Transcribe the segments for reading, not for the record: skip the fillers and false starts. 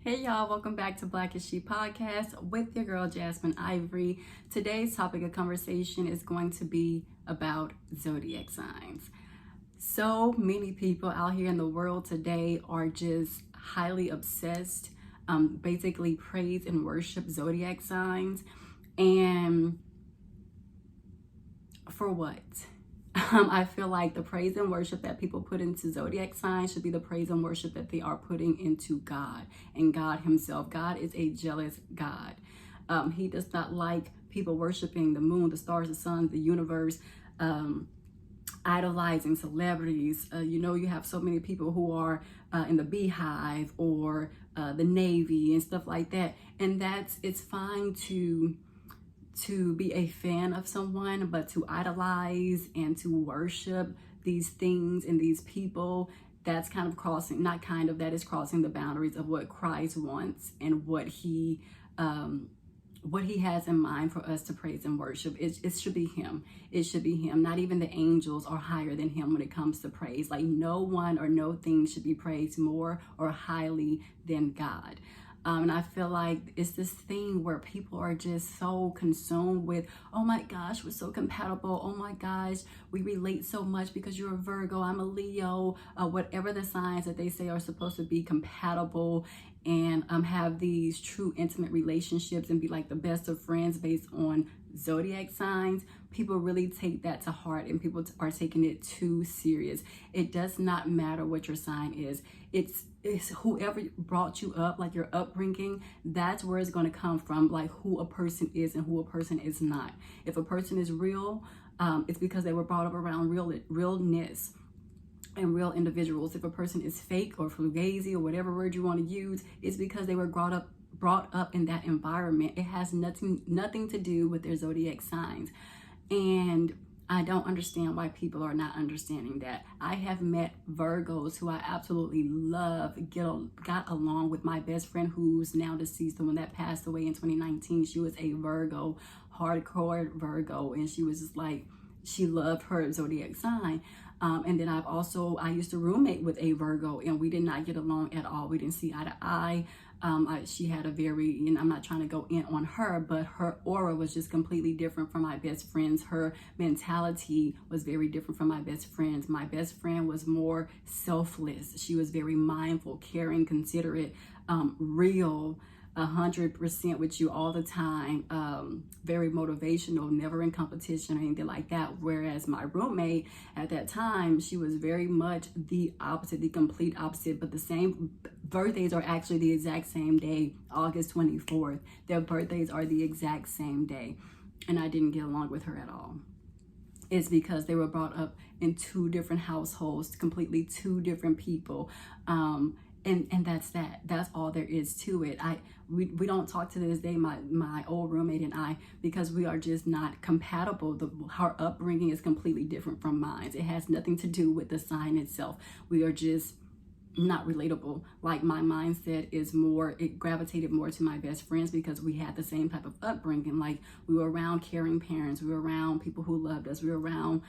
Hey y'all, welcome back to Black as She podcast with your girl Jasmine Ivory. Today's topic of conversation is going to be about zodiac signs. So many people out here in the world today are just highly obsessed, basically praise and worship zodiac signs. And for what? I feel like the praise and worship that people put into zodiac signs should be the praise and worship that they are putting into God and God himself. God is a jealous God. He does not like people worshiping the moon, the stars, the sun, the universe, idolizing celebrities. You have so many people who are in the beehive or the Navy and stuff like that. And it's fine to be a fan of someone, but to idolize and to worship these things and these people, that's kind of crossing, not kind of, that is crossing the boundaries of what Christ wants and what he has in mind for us to praise and worship. It should be him. It should be him. Not even the angels are higher than him when it comes to praise. Like no one or no thing should be praised more or highly than God. And I feel like it's this thing where people are just so consumed with, oh my gosh, we're so compatible. Oh my gosh, we relate so much because you're a Virgo, I'm a Leo, whatever the signs that they say are supposed to be compatible and have these true intimate relationships and be like the best of friends based on zodiac signs. People really take that to heart and people are taking it too serious. It does not matter what your sign is. It's whoever brought you up, like your upbringing, that's where it's going to come from, like who a person is and who a person is not. If a person is real, it's because they were brought up around realness and real individuals. If a person is fake or fugazi or whatever word you want to use, it's because they were brought up in that environment. It has nothing to do with their zodiac signs. And I don't understand why people are not understanding that. I have met Virgos who I absolutely love, got along with. My best friend who's now deceased, the one that passed away in 2019, she was a Virgo, hardcore Virgo, and she was just like, she loved her zodiac sign. And then I used to roommate with a Virgo, and we did not get along at all. We didn't see eye to eye. She had a very, I'm not trying to go in on her, but her aura was just completely different from my best friend's. Her mentality was very different from my best friend's. My best friend was more selfless. She was very mindful, caring, considerate, real, 100% with you all the time, very motivational, never in competition or anything like that. Whereas my roommate at that time, she was very much the opposite, the complete opposite, but the same birthdays are actually the exact same day, August 24th. Their birthdays are the exact same day. And I didn't get along with her at all. It's because they were brought up in two different households, completely two different people. And that's all there is to it. We don't talk to this day, my old roommate and I, because we are just not compatible. Her upbringing is completely different from mine. It has nothing to do with the sign itself. We are just not relatable. Like my mindset is it gravitated more to my best friends because we had the same type of upbringing. Like we were around caring parents, we were around people who loved us, we were around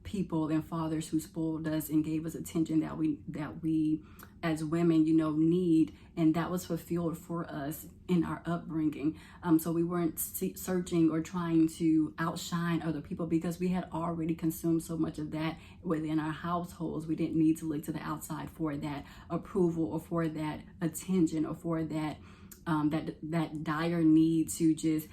people and fathers who spoiled us and gave us attention that we as women, need, and that was fulfilled for us in our upbringing. So we weren't searching or trying to outshine other people because we had already consumed so much of that within our households. We didn't need to look to the outside for that approval or for that attention or for that that dire need to just,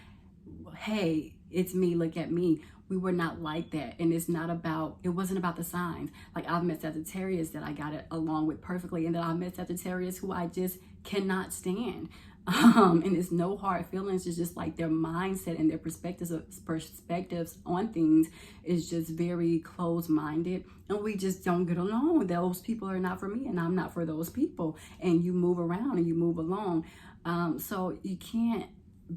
hey, it's me, look at me. We were not like that. And it wasn't about the signs. Like I've met Sagittarius that I got it along with perfectly. And then I've met Sagittarius who I just cannot stand. And it's no hard feelings. It's just like their mindset and their perspectives on things is just very closed-minded. And we just don't get along. Those people are not for me and I'm not for those people. And you move around and you move along. So you can't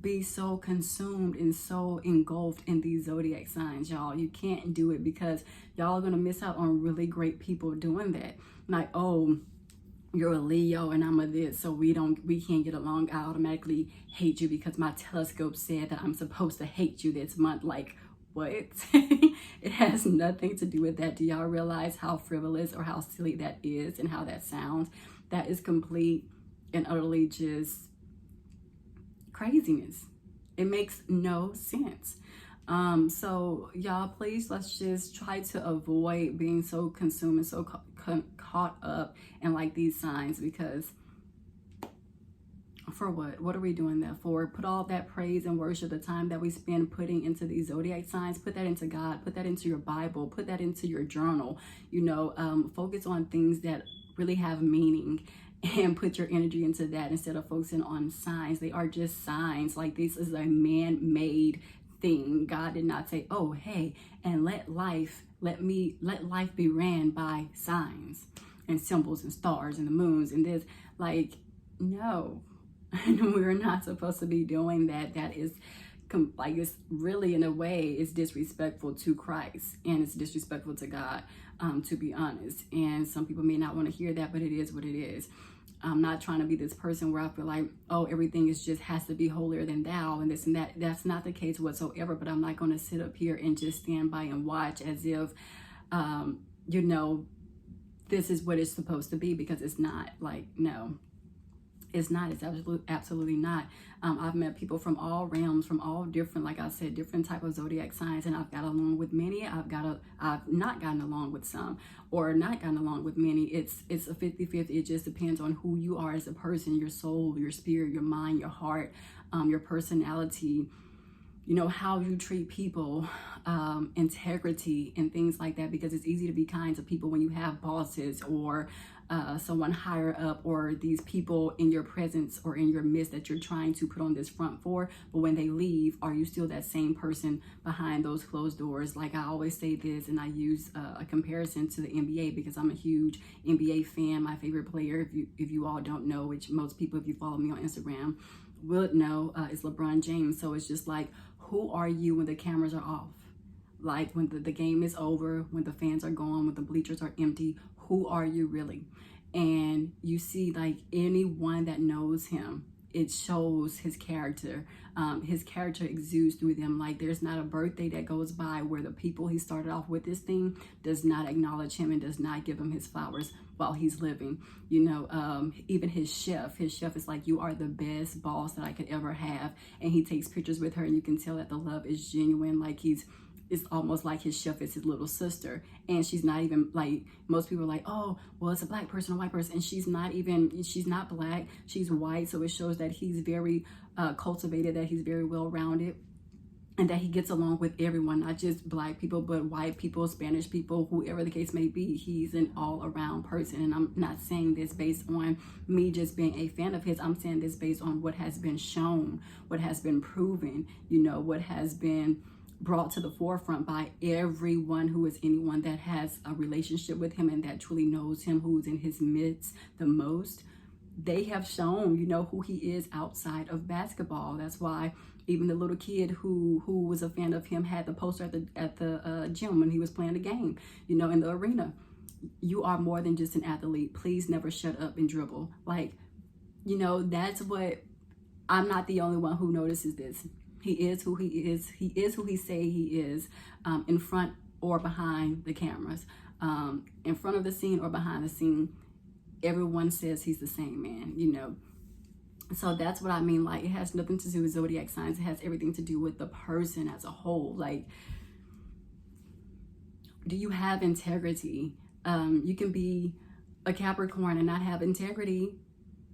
be so consumed and so engulfed in these zodiac signs, y'all. You can't do it because y'all are gonna miss out on really great people doing that. Like, oh, you're a Leo and I'm a this, so we can't get along. I automatically hate you because my telescope said that I'm supposed to hate you this month. Like, what? It has nothing to do with that. Do y'all realize how frivolous or how silly that is and how that sounds? That is complete and utterly just craziness. It makes no sense. So y'all, please, let's just try to avoid being so consumed and so caught up in like these signs, because for what are we doing that for? Put all that praise and worship, the time that we spend putting into these zodiac signs, put that into God, put that into your Bible, put that into your journal, focus on things that really have meaning, and put your energy into that instead of focusing on signs. They are just signs. Like, this is a man-made thing. God did not say, oh, hey, and let life be ran by signs and symbols and stars and the moons and this. Like, no. We're not supposed to be doing that. That is like, it's really, in a way, it's disrespectful to Christ, and it's disrespectful to God, to be honest. And some people may not want to hear that, but it is what it is. I'm not trying to be this person where I feel like, oh, everything is just has to be holier than thou and this and that. That's not the case whatsoever. But I'm not going to sit up here and just stand by and watch as if, this is what it's supposed to be, because it's not. Like, no. It's not. It's absolutely not. I've met people from all realms, from all different, like I said, different type of zodiac signs, and I've got along with many. I've not gotten along with some, or not gotten along with many. It's a 50-50. It just depends on who you are as a person, your soul, your spirit, your mind, your heart, your personality, how you treat people, integrity and things like that, because it's easy to be kind to people when you have bosses or someone higher up, or these people in your presence or in your midst that you're trying to put on this front for. But when they leave, are you still that same person behind those closed doors? Like, I always say this, and I use a comparison to the NBA, because I'm a huge NBA fan. My favorite player, if you all don't know, which most people, if you follow me on Instagram, would know, is LeBron James. So it's just like, who are you when the cameras are off? Like, when the game is over, when the fans are gone, when the bleachers are empty, who are you really? And you see, like, anyone that knows him, it shows his character. His character exudes through them. Like, there's not a birthday that goes by where the people he started off with this thing does not acknowledge him and does not give him his flowers while he's living. Even his chef is like, you are the best boss that I could ever have. And he takes pictures with her, and you can tell that the love is genuine. Like, it's almost like his chef is his little sister. And she's not even, like, most people are like, oh, well, it's a black person, a white person. And she's not black. She's white. So it shows that he's very cultivated, that he's very well-rounded, and that he gets along with everyone, not just black people, but white people, Spanish people, whoever the case may be. He's an all-around person. And I'm not saying this based on me just being a fan of his. I'm saying this based on what has been shown, what has been proven, what has been brought to the forefront by everyone who is anyone that has a relationship with him and that truly knows him, who's in his midst the most. They have shown, who he is outside of basketball. That's why even the little kid who was a fan of him had the poster at the gym when he was playing the game, in the arena. You are more than just an athlete. Please never shut up and dribble. Like, that's what, I'm not the only one who notices this. He is who he is. He is who he say he is, in front or behind the cameras, in front of the scene or behind the scene. Everyone says he's the same man, So that's what I mean. Like, it has nothing to do with zodiac signs. It has everything to do with the person as a whole. Like, do you have integrity? You can be a Capricorn and not have integrity.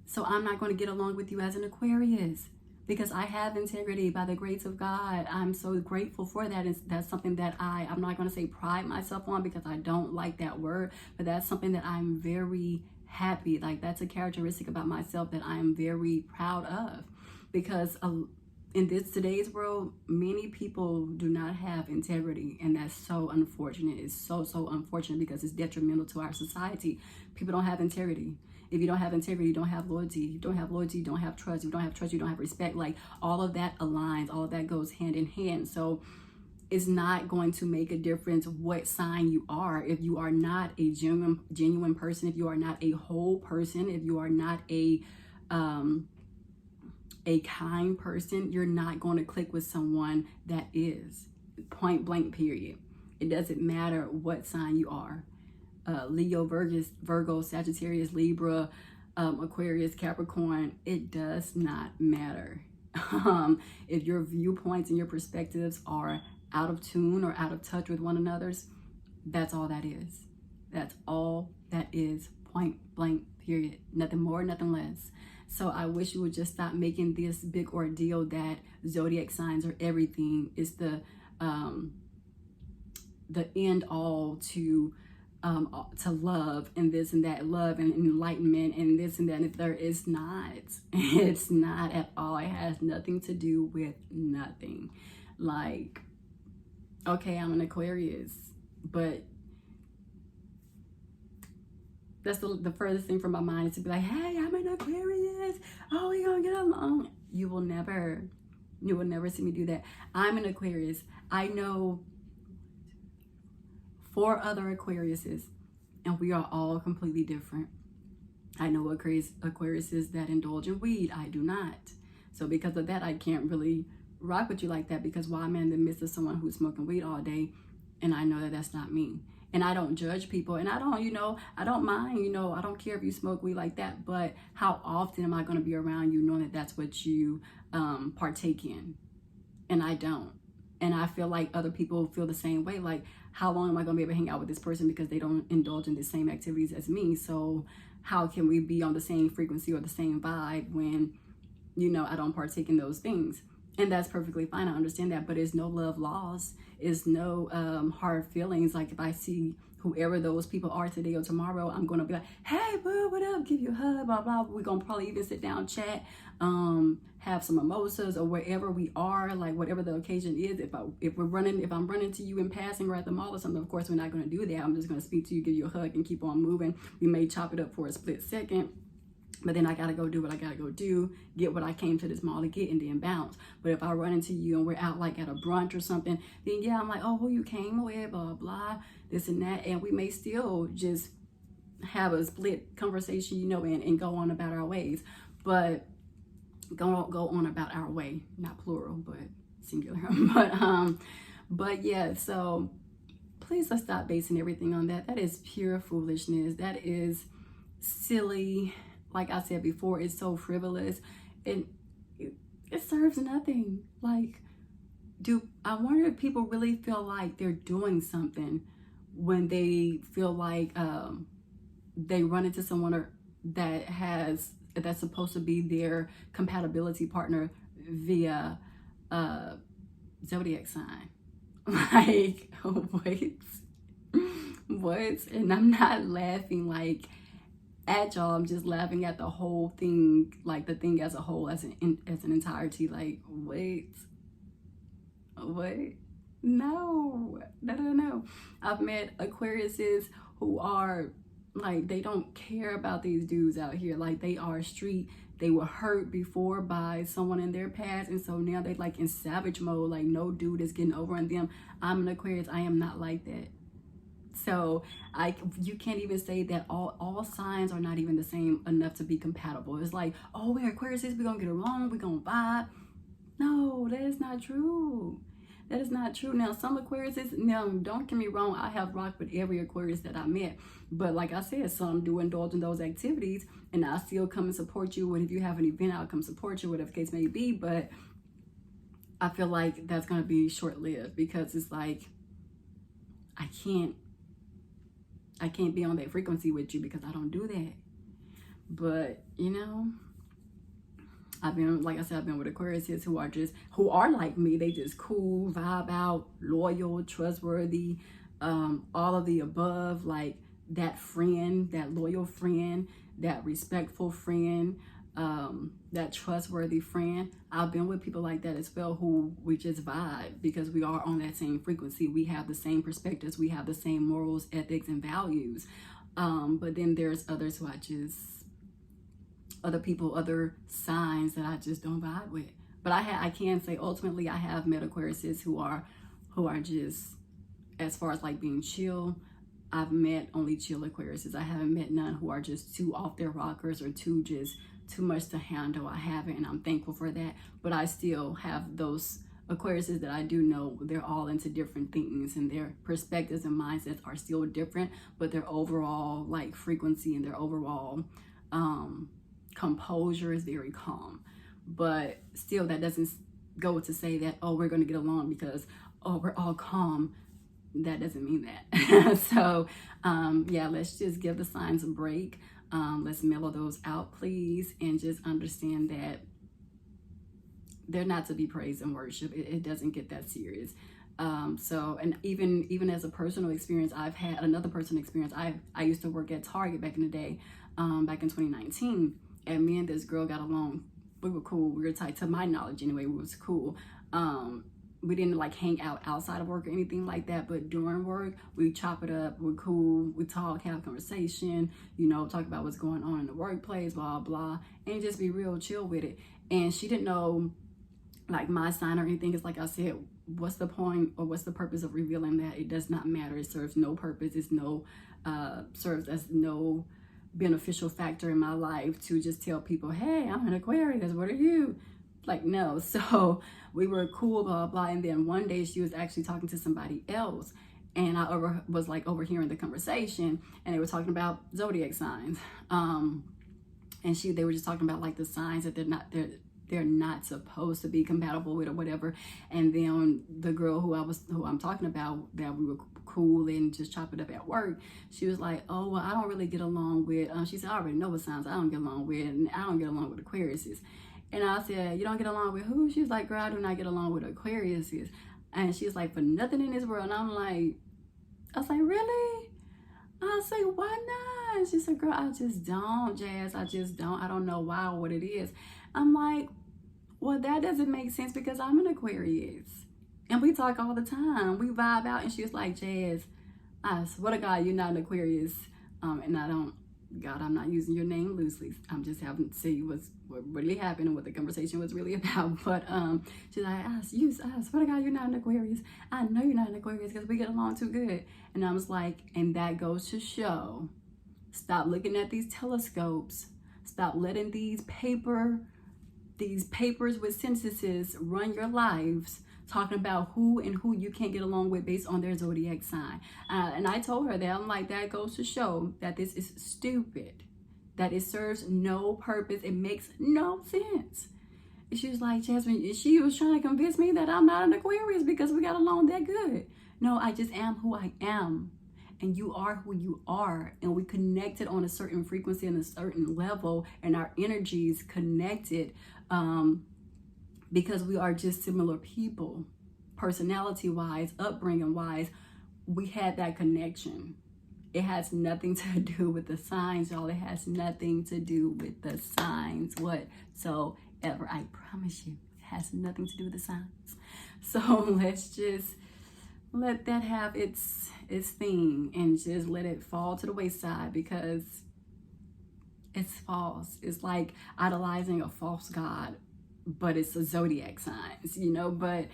So I'm not going to get along with you as an Aquarius, because I have integrity by the grace of God. I'm so grateful for that. That's something that I'm not going to say pride myself on, because I don't like that word, but that's something that I'm very happy. Like, that's a characteristic about myself that I am very proud of, because in today's world, many people do not have integrity, and that's so unfortunate. It's so unfortunate, because it's detrimental to our society. People don't have integrity. If you don't have integrity, you don't have loyalty. If you don't have loyalty, you don't have trust. If you don't have trust, you don't have respect. Like, all of that aligns. All of that goes hand in hand. So it's not going to make a difference what sign you are. If you are not a genuine person, if you are not a whole person, if you are not a kind person, you're not going to click with someone that is. Point blank, period. It doesn't matter what sign you are. Leo, Virgo, Sagittarius, Libra, Aquarius, Capricorn, it does not matter. If your viewpoints and your perspectives are out of tune or out of touch with one another's, that's all that is. That's all that is, point blank, period. Nothing more, nothing less. So I wish you would just stop making this big ordeal that zodiac signs are everything. It's the end all to love and this and that, love and enlightenment and this and that. And if there is not, it's not at all. It has nothing to do with nothing. Like, okay, I'm an Aquarius, but that's the furthest thing from my mind is to be like, hey, I'm an Aquarius. Oh, we gonna get along. You will never see me do that. I'm an Aquarius. I know 4 other Aquariuses, and we are all completely different. I know Aquariuses that indulge in weed. I do not. So because of that, I can't really rock with you like that, because while I'm in the midst of someone who's smoking weed all day, and I know that that's not me. And I don't judge people, and I don't mind, I don't care if you smoke weed like that, but how often am I going to be around you knowing that that's what you partake in? And I don't. And I feel like other people feel the same way. Like, how long am I going to be able to hang out with this person because they don't indulge in the same activities as me? So how can we be on the same frequency or the same vibe when, I don't partake in those things? And that's perfectly fine. I understand that. But it's no love lost. It's no hard feelings. Like, if I see whoever those people are today or tomorrow, I'm going to be like, hey, boo, what up? Give you a hug, blah, blah. We're going to probably even sit down, chat, have some mimosas or wherever we are, like whatever the occasion is. If I'm running to you in passing or at the mall or something, of course, we're not going to do that. I'm just going to speak to you, give you a hug, and keep on moving. We may chop it up for a split second. But then I got to go do what I got to go do, get what I came to this mall to get, and then bounce. But if I run into you and we're out like at a brunch or something, then yeah, I'm like, oh, who you came with, blah, blah, this and that. And we may still just have a split conversation, and go on about our ways. But go on about our way, not plural, but singular. But yeah, so please let's stop basing everything on that. That is pure foolishness. That is silly. Like I said before, it's so frivolous, and it serves nothing. Like, I wonder if people really feel like they're doing something when they feel like they run into someone that's supposed to be their compatibility partner via zodiac sign. Like, what? And I'm not laughing like at y'all. I'm just laughing at the whole thing, like the thing as a whole, as an entirety. Like, what? No. I've met Aquariuses who are like, they don't care about these dudes out here. Like, they are street. They were hurt before by someone in their past, and so now they like in savage mode. Like, no dude is getting over on them. I'm an Aquarius. I am not like that. So you can't even say that all signs are not even the same enough to be compatible. It's like, oh, we're Aquariuses, we're gonna get along, we're gonna vibe. No, that is not true. That is not true. Now, some Aquariuses, now don't get me wrong, I have rocked with every Aquarius that I met. But like I said, some do indulge in those activities, and I still come and support you. And if you have an event, I'll come support you, whatever the case may be. But I feel like that's gonna be short-lived, because it's like, I can't be on that frequency with you, because I don't do that. But I've been with Aquariuses who are like me. They just cool, vibe out, loyal, trustworthy, all of the above. Like, that friend, that loyal friend, that respectful friend, that trustworthy friend. I've been with people like that as well, who we just vibe because we are on that same frequency. We have the same perspectives. We have the same morals, ethics, and values. But then there's others who other signs that I just don't vibe with. But I can say ultimately I have met Aquariuses who are just, as far as like being chill, I've met only chill Aquariuses. I haven't met none who are just too off their rockers or too much to handle. I haven't, and I'm thankful for that. But I still have those Aquariuses that I do know. They're all into different things, and their perspectives and mindsets are still different, but their overall like frequency and their overall Composure is very calm. But still, that doesn't go to say that, oh, we're going to get along because, oh, we're all calm. That doesn't mean that. So, yeah, let's just give the signs a break. Let's mellow those out, please, and just understand that they're not to be praised and worshiped. It doesn't get that serious. So, and even as a personal experience, I've had another personal experience. I used to work at Target back in the day, back in 2019, and me and this girl got along. We were cool. We were tight, to my knowledge anyway. We was cool. We didn't like hang out outside of work or anything like that, but during work, we chop it up. We're cool. We talk, have conversation, talk about what's going on in the workplace, blah, blah, and just be real chill with it. And she didn't know like my sign or anything. It's like I said, what's the point or what's the purpose of revealing that? It does not matter. It serves no purpose. It's serves as no beneficial factor in my life to just tell people, hey, I'm an Aquarius, what are you? Like, no. So we were cool, blah, blah. And then one day she was actually talking to somebody else, and I was like overhearing the conversation, and they were talking about zodiac signs. And they were just talking about like the signs that they're not supposed to be compatible with or whatever. And then the girl who I'm talking about, that we were cool and just chop it up at work, she was like, oh, well, I don't really get along with, she said, I already know what signs I don't get along with, and I don't get along with Aquariuses. And I said, you don't get along with who? She was like, girl, I do not get along with Aquariuses. And she's like, for nothing in this world. And I'm like, I was like, really? I say, why not? She said, girl, I just don't, Jazz. I just don't. I don't know why or what it is. I'm like, well, that doesn't make sense because I'm an Aquarius. And we talk all the time. We vibe out. And she was like, Jazz, I swear to God, you're not an Aquarius. And I'm not using your name loosely. I'm just having to see what really happened and what the conversation was really about. But she's like, I swear to God, you're not an Aquarius. I know you're not an Aquarius because we get along too good. And I was like, and that goes to show, stop looking at these telescopes. Stop letting these papers with censuses run your lives, talking about who you can't get along with based on their zodiac sign. And I told her that, I'm like, that goes to show that this is stupid, that it serves no purpose. It makes no sense. And she was like, Jasmine, she was trying to convince me that I'm not an Aquarius because we got along that good. No, I just am who I am. And you are who you are. And we connected on a certain frequency and a certain level, and our energies connected because we are just similar people, personality-wise, upbringing-wise. We had that connection. It has nothing to do with the signs, y'all. It has nothing to do with the signs whatsoever. I promise you, it has nothing to do with the signs. So let's just let that have its thing and just let it fall to the wayside, because it's false. It's like idolizing a false god, but it's a zodiac signs, but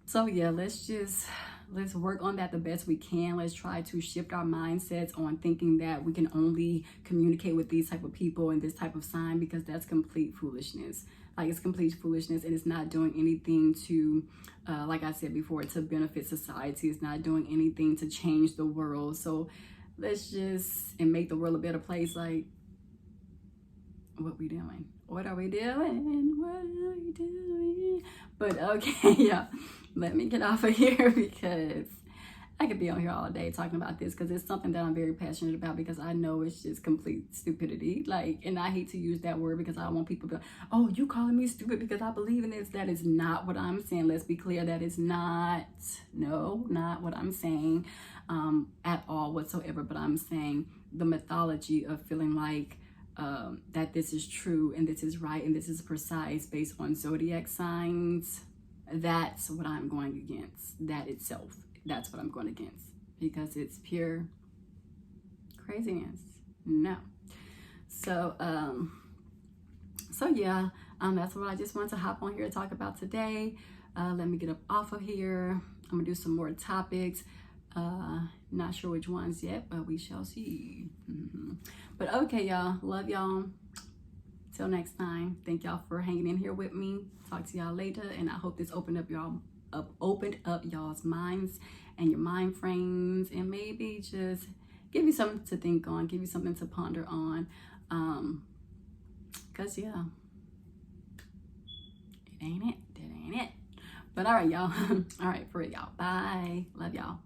so yeah, let's work on that the best we can. Let's try to shift our mindsets on thinking that we can only communicate with these type of people and this type of sign, because that's complete foolishness. Like, it's complete foolishness, and it's not doing anything to, like I said before, to benefit society. It's not doing anything to change the world. So let's just make the world a better place. Like, what we doing? What are we doing? What are we doing? But okay, yeah, let me get off of here because I could be on here all day talking about this, because it's something that I'm very passionate about, because I know it's just complete stupidity. Like, and I hate to use that word because I don't want people to be like, oh, you calling me stupid because I believe in this. That is not what I'm saying. Let's be clear. That is not what I'm saying at all whatsoever. But I'm saying the mythology of feeling like that this is true and this is right and this is precise based on zodiac signs. That's what I'm going against. That itself. That's what I'm going against, because it's pure craziness. No. So yeah, that's what I just wanted to hop on here to talk about today. Let me get up off of here. I'm gonna do some more topics. Not sure which ones yet, but we shall see. But okay, y'all. Love y'all. Till next time. Thank y'all for hanging in here with me. Talk to y'all later, and I hope this opened up y'all's minds and your mind frames, and maybe just give you something to think on, give you something to ponder on. Because, yeah, it ain't it. That ain't it. But all right, y'all. All right, for real, y'all. Bye. Love y'all.